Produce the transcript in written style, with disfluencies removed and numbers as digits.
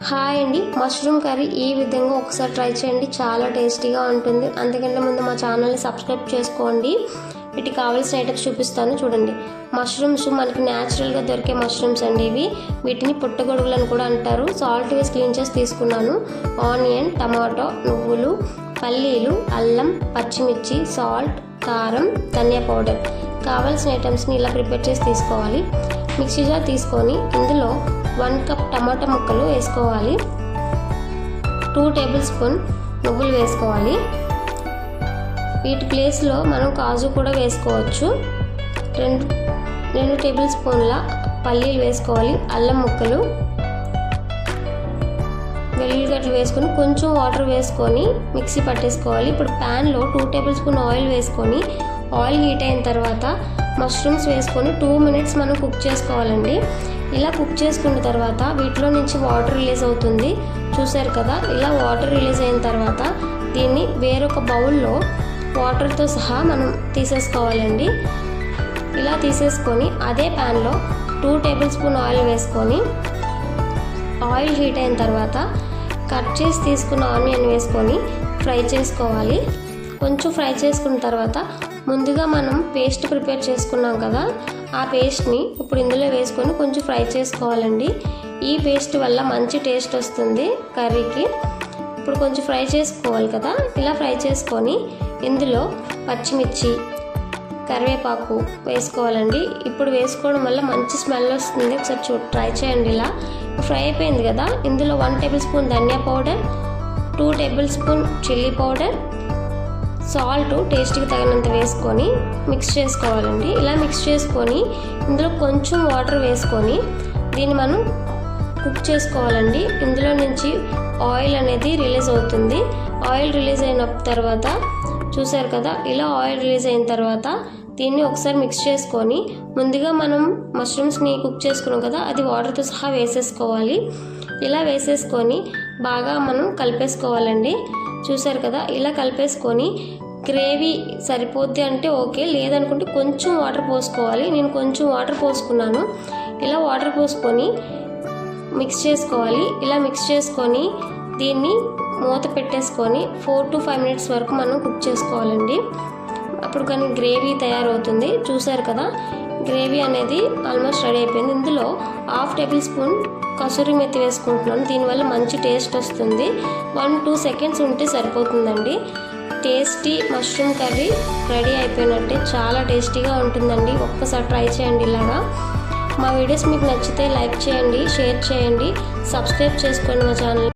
Hi అండి, mushroom curry ఈ విధంగా ఒకసారి ట్రై చేయండి, చాలా టేస్టీగా ఉంటుంది. అంతకంటే ముందు మా ఛానల్ని సబ్స్క్రైబ్ చేసుకోండి. వీటికి కావాల్సిన ఐటమ్స్ చూపిస్తాను చూడండి. మష్రూమ్స్ మనకి న్యాచురల్గా దొరికే మష్రూమ్స్ అండి ఇవి. వీటిని పుట్టగొడుగులను కూడా అంటారు. సాల్ట్ వేసి క్లీన్ చేసి తీసుకున్నాను. ఆనియన్, టమాటో, నువ్వులు, పల్లీలు, అల్లం, పచ్చిమిర్చి, సాల్ట్, కారం, ధనియా పౌడర్. కావాల్సిన ఐటమ్స్ని ఇలా ప్రిపేర్ చేసి తీసుకోవాలి. మిక్సీ జార్ తీసుకొని ఇందులో 1 కప్ టమాటా ముక్కలు వేసుకోవాలి. 2 టేబుల్ స్పూన్ నువ్వులు వేసుకోవాలి. వీటి ప్లేస్లో మనం కాజు కూడా వేసుకోవచ్చు. 2 టేబుల్ స్పూన్ల పల్లీలు వేసుకోవాలి. అల్లం ముక్కలు, వెల్లుల్లిగడ్డలు వేసుకొని కొంచెం వాటర్ వేసుకొని మిక్సీ పట్టేసుకోవాలి. ఇప్పుడు ప్యాన్లో 2 టేబుల్ స్పూన్ ఆయిల్ వేసుకొని ఆయిల్ హీట్ అయిన తర్వాత మష్రూమ్స్ వేసుకొని 2 మినిట్స్ మనం కుక్ చేసుకోవాలండి. ఇలా కుక్ చేసుకున్న తర్వాత వీటిలో నుంచి వాటర్ రిలీజ్ అవుతుంది, చూసారు కదా. ఇలా వాటర్ రిలీజ్ అయిన తర్వాత దీన్ని వేరొక బౌల్లో వాటర్తో సహా మనం తీసేసుకోవాలండి. ఇలా తీసేసుకొని అదే ప్యాన్లో 2 టేబుల్ స్పూన్ ఆయిల్ వేసుకొని ఆయిల్ హీట్ అయిన తర్వాత కట్ చేసి తీసుకున్న ఆనియన్ వేసుకొని ఫ్రై చేసుకోవాలి. కొంచెం ఫ్రై చేసుకున్న తర్వాత ముందుగా మనం పేస్ట్ ప్రిపేర్ చేసుకున్నాం కదా, ఆ పేస్ట్ని ఇప్పుడు ఇందులో వేసుకొని కొంచెం ఫ్రై చేసుకోవాలండి. ఈ పేస్ట్ వల్ల మంచి టేస్ట్ వస్తుంది కర్రీకి. ఇప్పుడు కొంచెం ఫ్రై చేసుకోవాలి కదా. ఇలా ఫ్రై చేసుకొని ఇందులో పచ్చిమిర్చి, కరివేపాకు వేసుకోవాలండి. ఇప్పుడు వేసుకోవడం వల్ల మంచి స్మెల్ వస్తుంది. ఒకసారి ట్రై చేయండి. ఇలా ఫ్రై అయిపోయింది కదా. ఇందులో 1 టేబుల్ స్పూన్ ధనియా powder, 2 tablespoon chilli powder, salt టేస్ట్కి తగినంత వేసుకొని మిక్స్ చేసుకోవాలండి. ఇలా మిక్స్ చేసుకొని ఇందులో కొంచెం వాటర్ వేసుకొని దీన్ని మనం కుక్ చేసుకోవాలండి. ఇందులో నుంచి ఆయిల్ అనేది రిలీజ్ అవుతుంది. ఆయిల్ రిలీజ్ అయిన తర్వాత చూసారు కదా, ఇలా ఆయిల్ రిలీజ్ అయిన తర్వాత దీన్ని ఒకసారి మిక్స్ చేసుకొని ముందుగా మనం మష్రూమ్స్ని కుక్ చేసుకున్నాం కదా, అది వాటర్తో సహా వేసేసుకోవాలి. ఇలా వేసేసుకొని బాగా మనం కలిపేసుకోవాలండి. చూసారు కదా, ఇలా కలిపేసుకొని గ్రేవీ సరిపోద్ది అంటే ఓకే, లేదనుకుంటే కొంచెం వాటర్ పోసుకోవాలి. నేను కొంచెం వాటర్ పోసుకున్నాను. ఇలా వాటర్ పోసుకొని మిక్స్ చేసుకోవాలి. ఇలా మిక్స్ చేసుకొని దీన్ని మూత పెట్టేసుకొని 4 to 5 మినిట్స్ వరకు మనం కుక్ చేసుకోవాలండి. అప్పుడు కానీ గ్రేవీ తయారవుతుంది. చూసారు కదా, గ్రేవీ అనేది ఆల్మోస్ట్ రెడీ అయిపోయింది. ఇందులో 1/2 టేబుల్ స్పూన్ కసూరి మెత్తి వేసుకుంటున్నాను. దీనివల్ల మంచి టేస్ట్ వస్తుంది. 1-2 సెకండ్స్ ఉంటే సరిపోతుందండి. టేస్టీ మష్రూమ్ కర్రీ రెడీ అయిపోయినట్టే. చాలా టేస్టీగా ఉంటుందండి. ఒక్కసారి ట్రై చేయండి ఇలాగా. మా వీడియోస్ మీకు నచ్చితే లైక్ చేయండి, షేర్ చేయండి, సబ్స్క్రైబ్ చేసుకోండి మా ఛానల్.